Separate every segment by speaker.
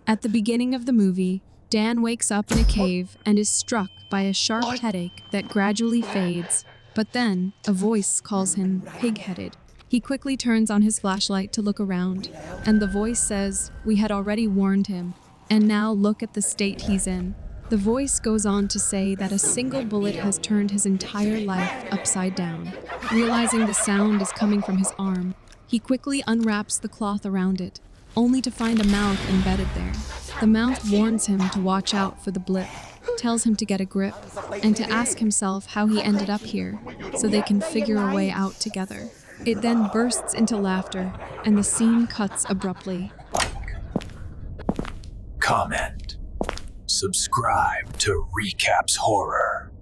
Speaker 1: At the beginning of the movie, Dan wakes up in a cave and is struck by a sharp headache that gradually fades, but then a voice calls him pig-headed. He quickly turns on his flashlight to look around, and the voice says, "We had already warned him, and now look at the state he's in." The voice goes on to say that a single bullet has turned his entire life upside down. Realizing the sound is coming from his arm, he quickly unwraps the cloth around it, only to find a mouth embedded there. The mouth warns him to watch out for the blip, tells him to get a grip, and to ask himself how he ended up here, so they can figure a way out together. It then bursts into laughter, and the scene cuts abruptly.
Speaker 2: Comment. Subscribe to Recapss Horror.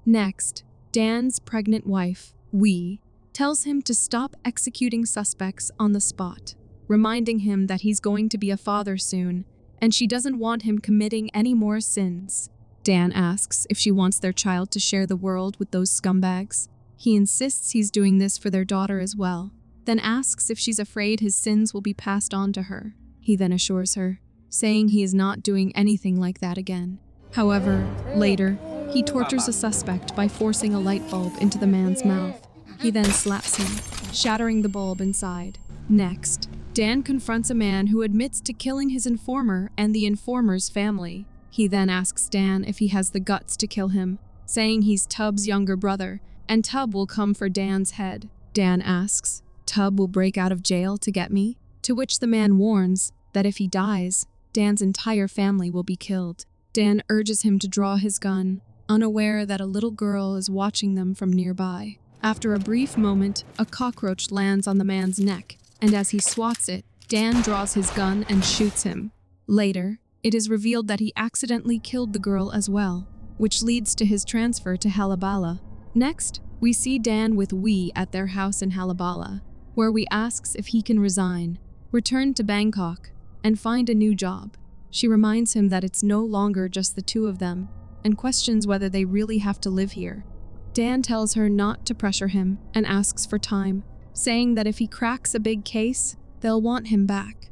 Speaker 1: Next, Dan's pregnant wife, Wee, tells him to stop executing suspects on the spot, reminding him that he's going to be a father soon, and she doesn't want him committing any more sins. Dan asks if she wants their child to share the world with those scumbags. He insists he's doing this for their daughter as well, then asks if she's afraid his sins will be passed on to her. He then assures her, saying he is not doing anything like that again. However, later, he tortures a suspect by forcing a light bulb into the man's mouth. He then slaps him, shattering the bulb inside. Next, Dan confronts a man who admits to killing his informer and the informer's family. He then asks Dan if he has the guts to kill him, saying he's Tub's younger brother, and Tub will come for Dan's head. Dan asks, "Tub will break out of jail to get me?" To which the man warns that if he dies, Dan's entire family will be killed. Dan urges him to draw his gun, unaware that a little girl is watching them from nearby. After a brief moment, a cockroach lands on the man's neck, and as he swats it, Dan draws his gun and shoots him. Later, it is revealed that he accidentally killed the girl as well, which leads to his transfer to Halabala. Next, we see Dan with Wee at their house in Halabala, where Wee asks if he can resign, return to Bangkok, and find a new job. She reminds him that it's no longer just the two of them, and questions whether they really have to live here. Dan tells her not to pressure him and asks for time, saying that if he cracks a big case, they'll want him back.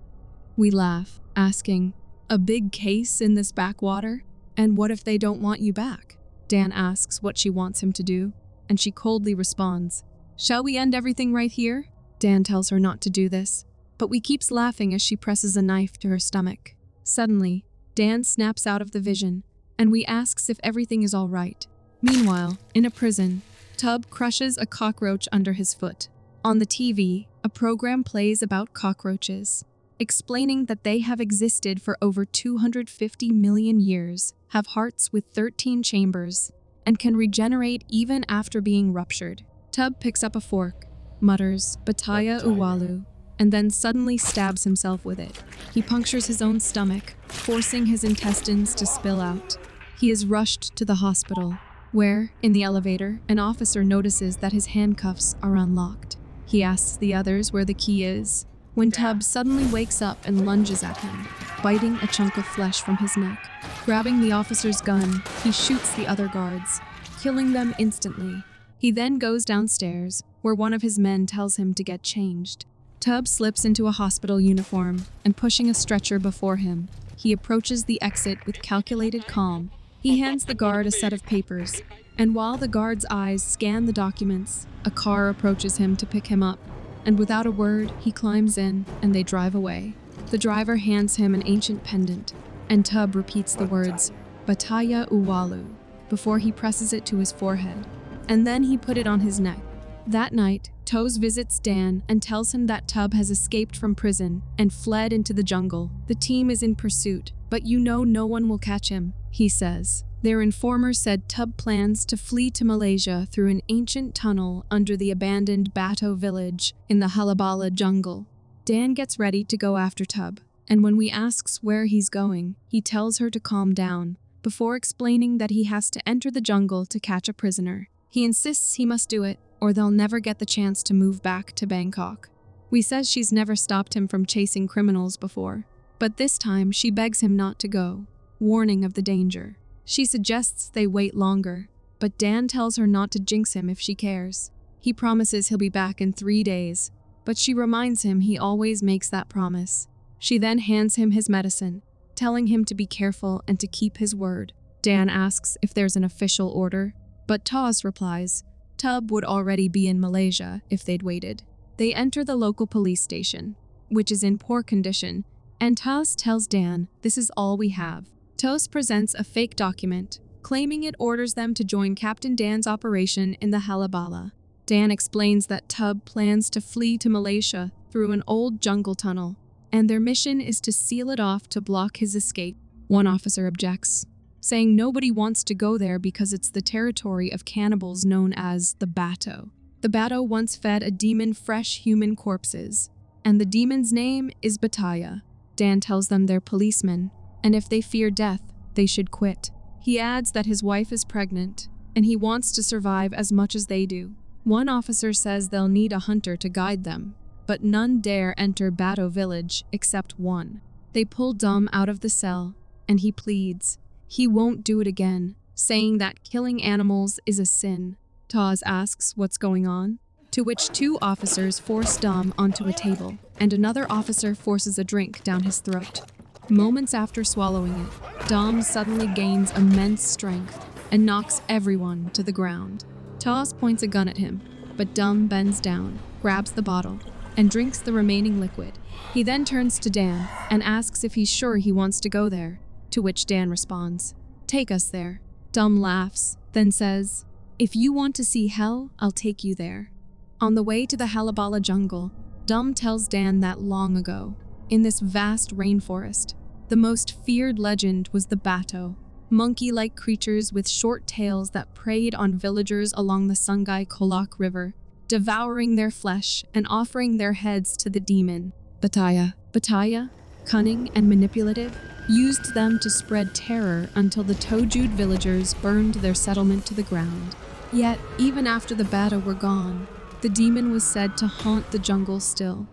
Speaker 1: We laugh, asking, "A big case in this backwater? And what if they don't want you back?" Dan asks what she wants him to do, and she coldly responds, "Shall we end everything right here?" Dan tells her not to do this, but we keeps laughing as she presses a knife to her stomach. Suddenly, Dan snaps out of the vision, and we asks if everything is all right. Meanwhile, in a prison, Tub crushes a cockroach under his foot. On the TV, a program plays about cockroaches, explaining that they have existed for over 250 million years, have hearts with 13 chambers, and can regenerate even after being ruptured. Tub picks up a fork, mutters, "Bataya Uwalu," and then suddenly stabs himself with it. He punctures his own stomach, forcing his intestines to spill out. He is rushed to the hospital, where, in the elevator, an officer notices that his handcuffs are unlocked. He asks the others where the key is, when Tub suddenly wakes up and lunges at him, biting a chunk of flesh from his neck. Grabbing the officer's gun, he shoots the other guards, killing them instantly. He then goes downstairs, where one of his men tells him to get changed. Tub slips into a hospital uniform, and pushing a stretcher before him, he approaches the exit with calculated calm. He hands the guard a set of papers, and while the guard's eyes scan the documents, a car approaches him to pick him up, and without a word, he climbs in, and they drive away. The driver hands him an ancient pendant, and Tub repeats the words, "Bataya Uwalu," before he presses it to his forehead, and then he put it on his neck. That night, Toes visits Dan and tells him that Tub has escaped from prison and fled into the jungle. The team is in pursuit, but you know no one will catch him, he says. Their informer said Tub plans to flee to Malaysia through an ancient tunnel under the abandoned Bato village in the Halabala jungle. Dan gets ready to go after Tub, and when we asks where he's going, he tells her to calm down, before explaining that he has to enter the jungle to catch a prisoner. He insists he must do it, or they'll never get the chance to move back to Bangkok. We says she's never stopped him from chasing criminals before, but this time she begs him not to go, warning of the danger. She suggests they wait longer, but Dan tells her not to jinx him if she cares. He promises he'll be back in 3 days, but she reminds him he always makes that promise. She then hands him his medicine, telling him to be careful and to keep his word. Dan asks if there's an official order, but Taz replies, Tub would already be in Malaysia if they'd waited. They enter the local police station, which is in poor condition, and Taz tells Dan this is all we have. Tos presents a fake document, claiming it orders them to join Captain Dan's operation in the Halabala. Dan explains that Tub plans to flee to Malaysia through an old jungle tunnel, and their mission is to seal it off to block his escape. One officer objects, saying nobody wants to go there because it's the territory of cannibals known as the Bato. The Bato once fed a demon fresh human corpses, and the demon's name is Bataya. Dan tells them they're policemen, and if they fear death, they should quit. He adds that his wife is pregnant, and he wants to survive as much as they do. One officer says they'll need a hunter to guide them, but none dare enter Bato village except one. They pull Dum out of the cell, and he pleads. He won't do it again, saying that killing animals is a sin. Taz asks what's going on, to which two officers force Dum onto a table, and another officer forces a drink down his throat. Moments after swallowing it, Dom suddenly gains immense strength and knocks everyone to the ground. Taz points a gun at him, but Dum bends down, grabs the bottle, and drinks the remaining liquid. He then turns to Dan and asks if he's sure he wants to go there, to which Dan responds, "Take us there." Dum laughs, then says, "If you want to see hell, I'll take you there." On the way to the Halabala jungle, Dum tells Dan that long ago, in this vast rainforest, the most feared legend was the Bato, monkey-like creatures with short tails that preyed on villagers along the Sungai Kolak River, devouring their flesh and offering their heads to the demon. Bataya, cunning and manipulative, used them to spread terror until the Tojud villagers burned their settlement to the ground. Yet, even after the Bato were gone, the demon was said to haunt the jungle still.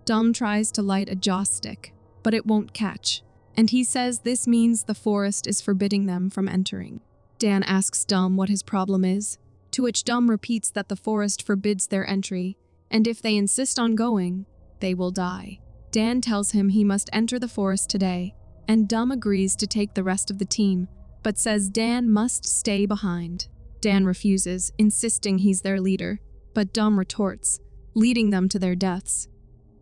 Speaker 1: Dum tries to light a joss stick, but it won't catch, and he says this means the forest is forbidding them from entering. Dan asks Dum what his problem is, to which Dum repeats that the forest forbids their entry, and if they insist on going, they will die. Dan tells him he must enter the forest today, and Dum agrees to take the rest of the team, but says Dan must stay behind. Dan refuses, insisting he's their leader, but Dum retorts, leading them to their deaths.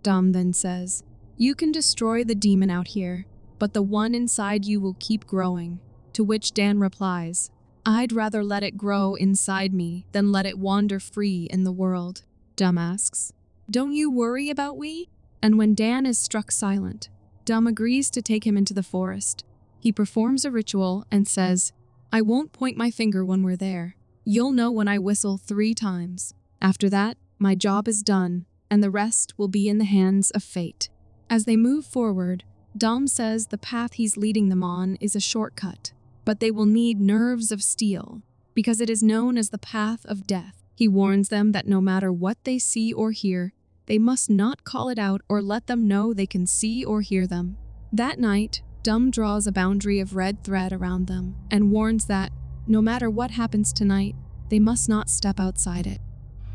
Speaker 1: Dum then says, "You can destroy the demon out here, but the one inside you will keep growing," to which Dan replies, "I'd rather let it grow inside me than let it wander free in the world." Dum asks, "Don't you worry about we?" And when Dan is struck silent, Dum agrees to take him into the forest. He performs a ritual and says, "I won't point my finger when we're there. You'll know when I whistle 3 times. After that, my job is done, and the rest will be in the hands of fate." As they move forward, Dom says the path he's leading them on is a shortcut, but they will need nerves of steel, because it is known as the path of death. He warns them that no matter what they see or hear, they must not call it out or let them know they can see or hear them. That night, Dum draws a boundary of red thread around them and warns that, no matter what happens tonight, they must not step outside it.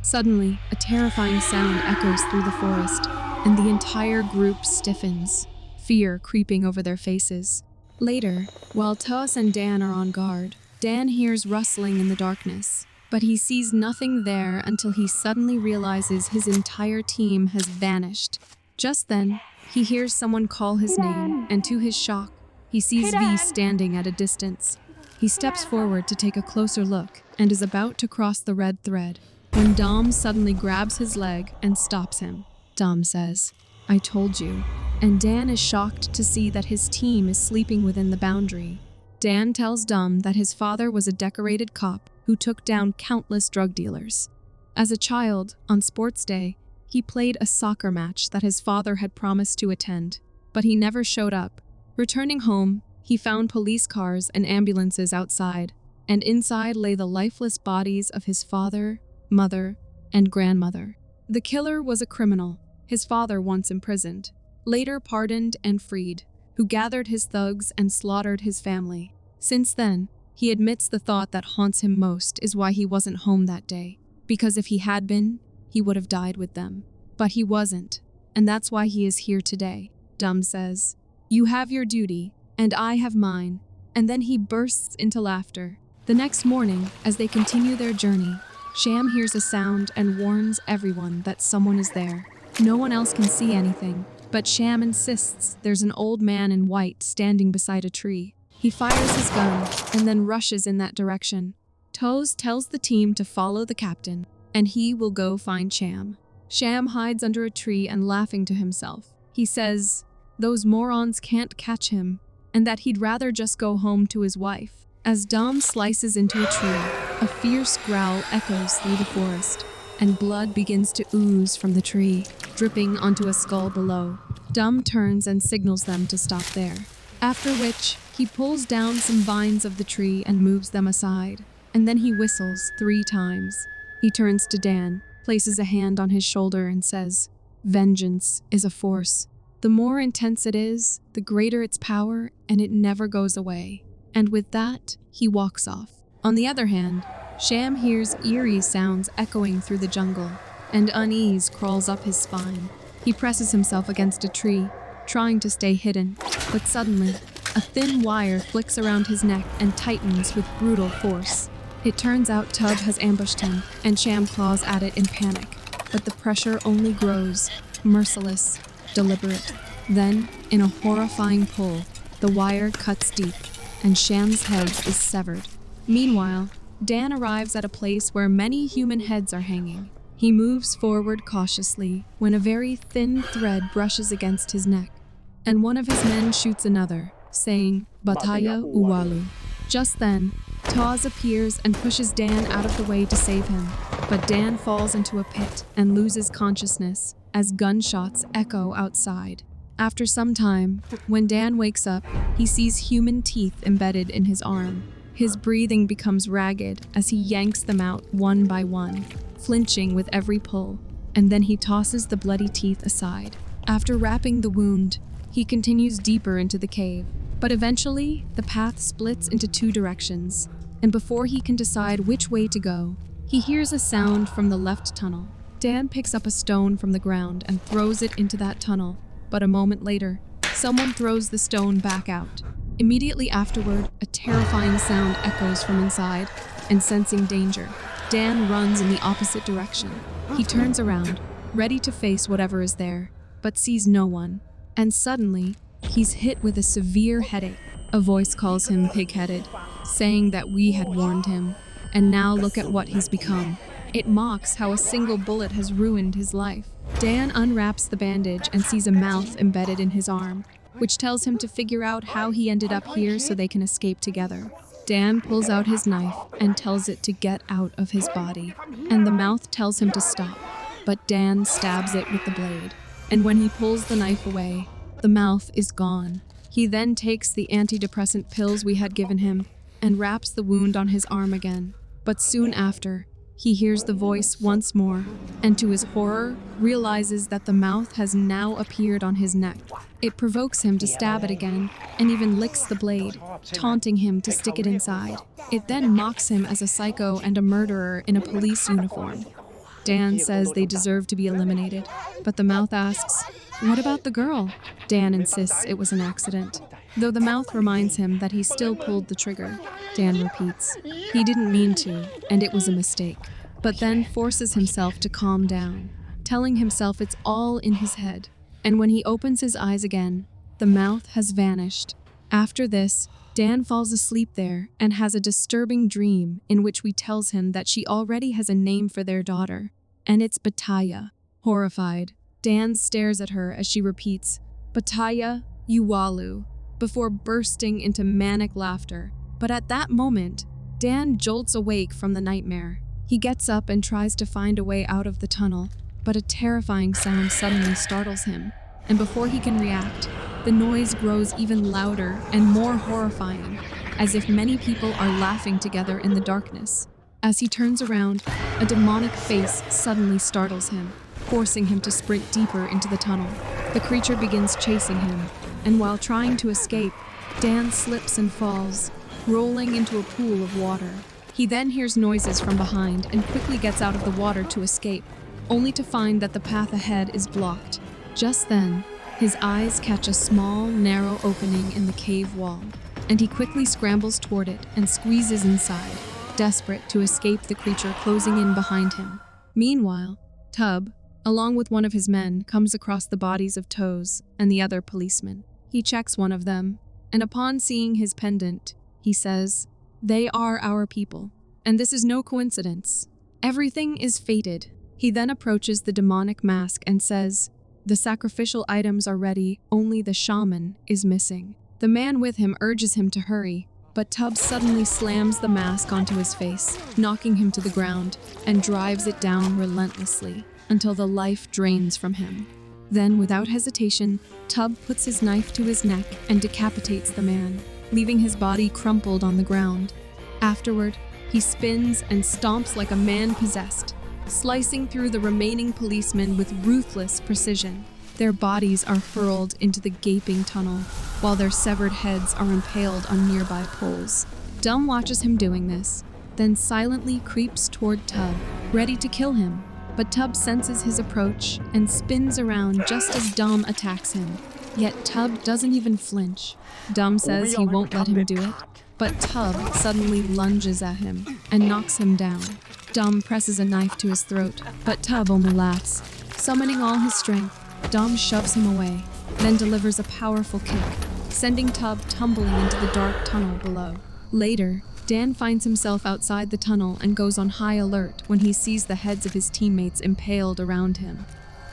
Speaker 1: Suddenly, a terrifying sound echoes through the forest, and the entire group stiffens, fear creeping over their faces. Later, while Tos and Dan are on guard, Dan hears rustling in the darkness, but he sees nothing there until he suddenly realizes his entire team has vanished. Just then, he hears someone call his name, and to his shock, he sees V standing at a distance. He steps forward to take a closer look and is about to cross the red thread, when Dom suddenly grabs his leg and stops him. Dom says, "I told you," and Dan is shocked to see that his team is sleeping within the boundary. Dan tells Dom that his father was a decorated cop who took down countless drug dealers. As a child, on sports day, he played a soccer match that his father had promised to attend, but he never showed up. Returning home, he found police cars and ambulances outside, and inside lay the lifeless bodies of his father, mother, and grandmother. The killer was a criminal, his father once imprisoned, later pardoned and freed, who gathered his thugs and slaughtered his family. Since then, he admits the thought that haunts him most is why he wasn't home that day, because if he had been, he would have died with them. But he wasn't, and that's why he is here today. Dum says. "You have your duty, and I have mine." And then he bursts into laughter. The next morning, as they continue their journey, Sham hears a sound and warns everyone that someone is there. No one else can see anything, but Sham insists there's an old man in white standing beside a tree. He fires his gun and then rushes in that direction. Toes tells the team to follow the captain, and he will go find Sham. Sham hides under a tree and laughing to himself. He says those morons can't catch him, and that he'd rather just go home to his wife. As Dom slices into a tree, a fierce growl echoes through the forest, and blood begins to ooze from the tree, dripping onto a skull below. Dom turns and signals them to stop there, after which he pulls down some vines of the tree and moves them aside, and then he whistles 3 times. He turns to Dan, places a hand on his shoulder and says, "Vengeance is a force. The more intense it is, the greater its power, and it never goes away." And with that, he walks off. On the other hand, Sham hears eerie sounds echoing through the jungle, and unease crawls up his spine. He presses himself against a tree, trying to stay hidden, but suddenly, a thin wire flicks around his neck and tightens with brutal force. It turns out Tub has ambushed him, and Sham claws at it in panic, but the pressure only grows, merciless, deliberate. Then, in a horrifying pull, the wire cuts deep, and Sham's head is severed. Meanwhile, Dan arrives at a place where many human heads are hanging. He moves forward cautiously when a very thin thread brushes against his neck, and one of his men shoots another, saying, "Bataya Uwalu." Just then, Taz appears and pushes Dan out of the way to save him, but Dan falls into a pit and loses consciousness as gunshots echo outside. After some time, when Dan wakes up, he sees human teeth embedded in his arm. His breathing becomes ragged as he yanks them out one by one, flinching with every pull, and then he tosses the bloody teeth aside. After wrapping the wound, he continues deeper into the cave, but eventually the path splits into 2 directions, and before he can decide which way to go, he hears a sound from the left tunnel. Dan picks up a stone from the ground and throws it into that tunnel, but a moment later, someone throws the stone back out. Immediately afterward, a terrifying sound echoes from inside, and sensing danger, Dan runs in the opposite direction. He turns around, ready to face whatever is there, but sees no one. And suddenly, he's hit with a severe headache. A voice calls him pig-headed, saying that we had warned him, and now look at what he's become. It mocks how a single bullet has ruined his life. Dan unwraps the bandage and sees a mouth embedded in his arm, which tells him to figure out how he ended up here so they can escape together. Dan pulls out his knife and tells it to get out of his body, and the mouth tells him to stop, but Dan stabs it with the blade. And when he pulls the knife away, the mouth is gone. He then takes the antidepressant pills we had given him and wraps the wound on his arm again. But soon after, he hears the voice once more, and to his horror, realizes that the mouth has now appeared on his neck. It provokes him to stab it again, and even licks the blade, taunting him to stick it inside. It then mocks him as a psycho and a murderer in a police uniform. Dan says they deserve to be eliminated, but the mouth asks, "What about the girl?" Dan insists it was an accident, though the mouth reminds him that he still pulled the trigger. Dan repeats, he didn't mean to, and it was a mistake, but then forces himself to calm down, telling himself it's all in his head. And when he opens his eyes again, the mouth has vanished. After this, Dan falls asleep there and has a disturbing dream in which we tells him that she already has a name for their daughter, and it's Bataya. Horrified, Dan stares at her as she repeats, "Bataya Uwalu," before bursting into manic laughter. But at that moment, Dan jolts awake from the nightmare. He gets up and tries to find a way out of the tunnel, but a terrifying sound suddenly startles him, and before he can react, the noise grows even louder and more horrifying, as if many people are laughing together in the darkness. As he turns around, a demonic face suddenly startles him, forcing him to sprint deeper into the tunnel. The creature begins chasing him, and while trying to escape, Dan slips and falls, rolling into a pool of water. He then hears noises from behind and quickly gets out of the water to escape, only to find that the path ahead is blocked. Just then, His eyes catch a small, narrow opening in the cave wall, and he quickly scrambles toward it and squeezes inside, desperate to escape the creature closing in behind him. Meanwhile, Tub, along with one of his men, comes across the bodies of Toes and the other policeman. He checks one of them, and upon seeing his pendant, he says, "They are our people, and this is no coincidence. Everything is fated." He then approaches the demonic mask and says, "The sacrificial items are ready, only the shaman is missing." The man with him urges him to hurry, but Tub suddenly slams the mask onto his face, knocking him to the ground, and drives it down relentlessly until the life drains from him. Then, without hesitation, Tub puts his knife to his neck and decapitates the man, leaving his body crumpled on the ground. Afterward, he spins and stomps like a man possessed, slicing through the remaining policemen with ruthless precision. Their bodies are hurled into the gaping tunnel, while their severed heads are impaled on nearby poles. Dum watches him doing this, then silently creeps toward Tub, ready to kill him. But Tub senses his approach and spins around just as Dum attacks him. Yet Tub doesn't even flinch. Dum says he won't let him do it, but Tub suddenly lunges at him and knocks him down. Dum presses a knife to his throat, but Tub only laughs. Summoning all his strength, Dum shoves him away, then delivers a powerful kick, sending Tub tumbling into the dark tunnel below. Later, Dan finds himself outside the tunnel and goes on high alert when he sees the heads of his teammates impaled around him.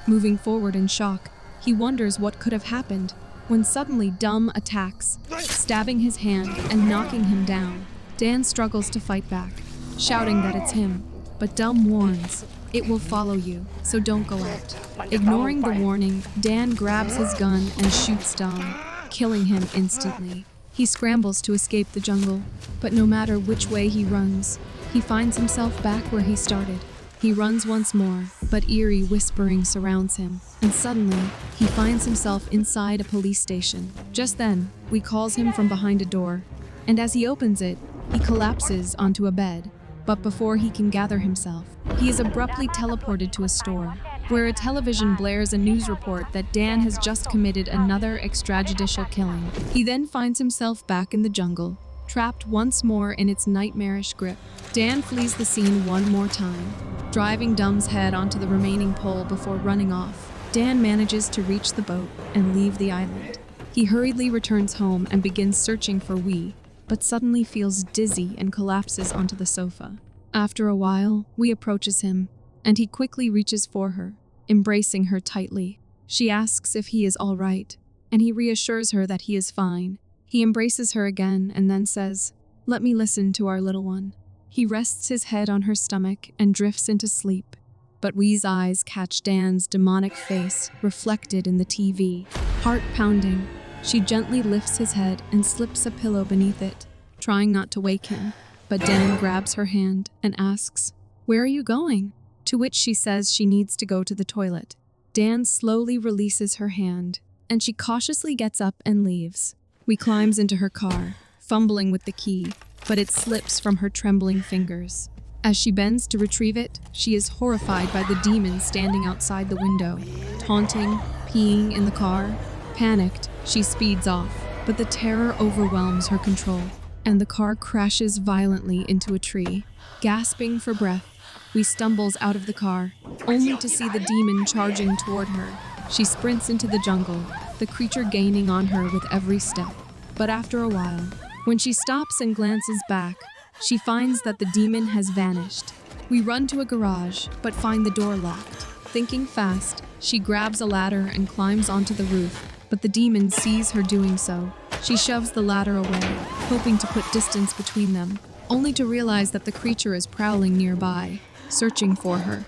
Speaker 1: Moving forward in shock, he wonders what could have happened when suddenly Dum attacks, stabbing his hand and knocking him down. Dan struggles to fight back, shouting that it's him, but Dum warns, "It will follow you, so don't go out." Ignoring the warning, Dan grabs his gun and shoots Dum, killing him instantly. He scrambles to escape the jungle, but no matter which way he runs, he finds himself back where he started. He runs once more, but eerie whispering surrounds him, and suddenly, he finds himself inside a police station. Just then, we calls him from behind a door, and as he opens it, he collapses onto a bed. But before he can gather himself, he is abruptly teleported to a store, where a television blares a news report that Dan has just committed another extrajudicial killing. He then finds himself back in the jungle, trapped once more in its nightmarish grip. Dan flees the scene one more time, driving Dum's head onto the remaining pole before running off. Dan manages to reach the boat and leave the island. He hurriedly returns home and begins searching for Wee, but suddenly feels dizzy and collapses onto the sofa. After a while, Wee approaches him, and he quickly reaches for her, embracing her tightly. She asks if he is all right, and he reassures her that he is fine. He embraces her again and then says, "Let me listen to our little one." He rests his head on her stomach and drifts into sleep, but Wee's eyes catch Dan's demonic face reflected in the TV. Heart pounding, she gently lifts his head and slips a pillow beneath it, trying not to wake him. But Dan grabs her hand and asks, "Where are you going?" To which she says she needs to go to the toilet. Dan slowly releases her hand, and she cautiously gets up and leaves. Wee climbs into her car, fumbling with the key, but it slips from her trembling fingers. As she bends to retrieve it, she is horrified by the demon standing outside the window, taunting, peeing in the car. Panicked, she speeds off, but the terror overwhelms her control, and the car crashes violently into a tree. Gasping for breath, Wee stumbles out of the car, only to see the demon charging toward her. She sprints into the jungle, the creature gaining on her with every step. But after a while, when she stops and glances back, she finds that the demon has vanished. We run to a garage, but find the door locked. Thinking fast, she grabs a ladder and climbs onto the roof, but the demon sees her doing so. She shoves the ladder away, hoping to put distance between them, only to realize that the creature is prowling nearby, searching for her.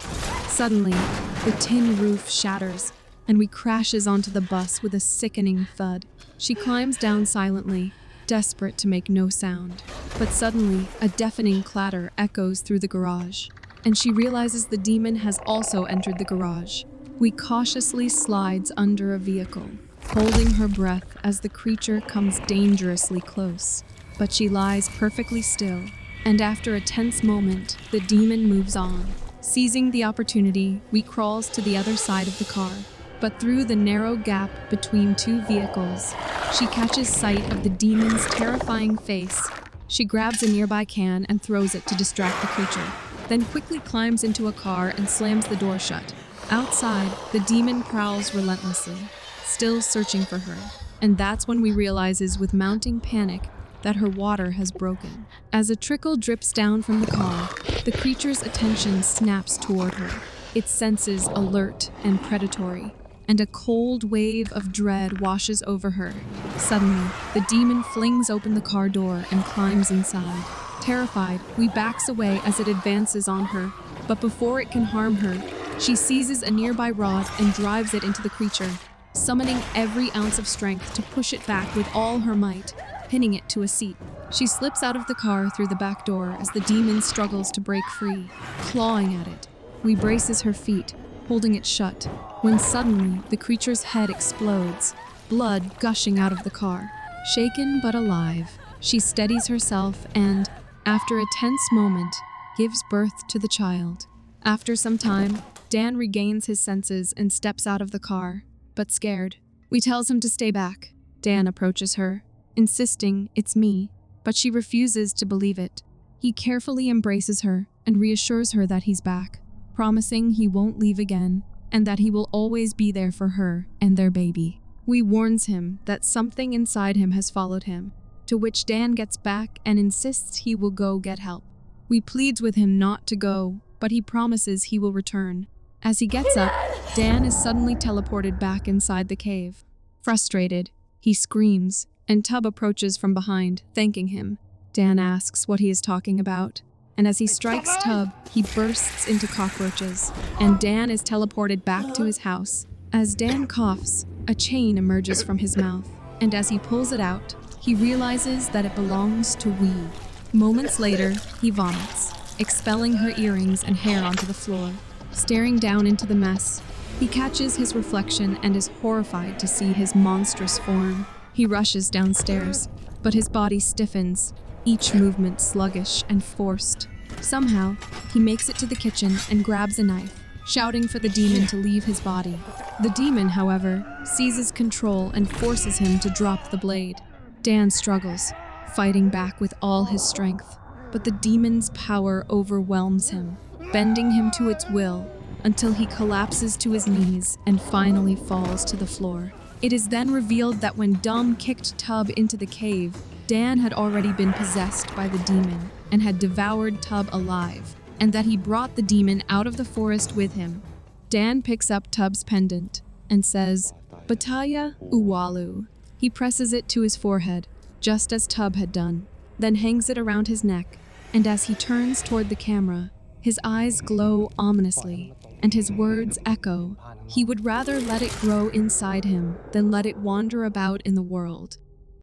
Speaker 1: Suddenly, the tin roof shatters, and Wee crashes onto the bus with a sickening thud. She climbs down silently, desperate to make no sound. But suddenly, a deafening clatter echoes through the garage, and she realizes the demon has also entered the garage. Wee cautiously slides under a vehicle, holding her breath as the creature comes dangerously close. But she lies perfectly still, and after a tense moment, the demon moves on. Seizing the opportunity, Wee crawls to the other side of the car, But through the narrow gap between two vehicles, she catches sight of the demon's terrifying face. She grabs a nearby can and throws it to distract the creature, then quickly climbs into a car and slams the door shut. Outside, the demon prowls relentlessly, still searching for her. And that's when we realizes with mounting panic that her water has broken. As a trickle drips down from the car, the creature's attention snaps toward her, its senses alert and predatory, and a cold wave of dread washes over her. Suddenly, the demon flings open the car door and climbs inside. Terrified, we backs away as it advances on her, but before it can harm her, she seizes a nearby rod and drives it into the creature, summoning every ounce of strength to push it back with all her might, pinning it to a seat. She slips out of the car through the back door as the demon struggles to break free, clawing at it. We braces her feet, holding it shut, when suddenly the creature's head explodes, blood gushing out of the car. Shaken but alive, she steadies herself and, after a tense moment, gives birth to the child. After some time, Dan regains his senses and steps out of the car, but scared. We tells him to stay back. Dan approaches her, insisting it's me, but she refuses to believe it. He carefully embraces her and reassures her that he's back, promising he won't leave again and that he will always be there for her and their baby. We warns him that something inside him has followed him, to which Dan gets back and insists he will go get help. We pleads with him not to go, but he promises he will return. As he gets up, Dan is suddenly teleported back inside the cave. Frustrated, he screams, and Tub approaches from behind, thanking him. Dan asks what he is talking about, and as he strikes Tub, he bursts into cockroaches, and Dan is teleported back to his house. As Dan coughs, a chain emerges from his mouth, and as he pulls it out, he realizes that it belongs to Wee. Moments later, he vomits, expelling her earrings and hair onto the floor. Staring down into the mess, he catches his reflection and is horrified to see his monstrous form. He rushes downstairs, but his body stiffens, each movement sluggish and forced. Somehow, he makes it to the kitchen and grabs a knife, shouting for the demon to leave his body. The demon, however, seizes control and forces him to drop the blade. Dan struggles, fighting back with all his strength, but the demon's power overwhelms him, bending him to its will until he collapses to his knees and finally falls to the floor. It is then revealed that when Dum kicked Tub into the cave, Dan had already been possessed by the demon and had devoured Tub alive, and that he brought the demon out of the forest with him. Dan picks up Tub's pendant and says, "Bataya Uwalu." He presses it to his forehead, just as Tub had done, then hangs it around his neck, and as he turns toward the camera, his eyes glow ominously, and his words echo. He would rather let it grow inside him than let it wander about in the world.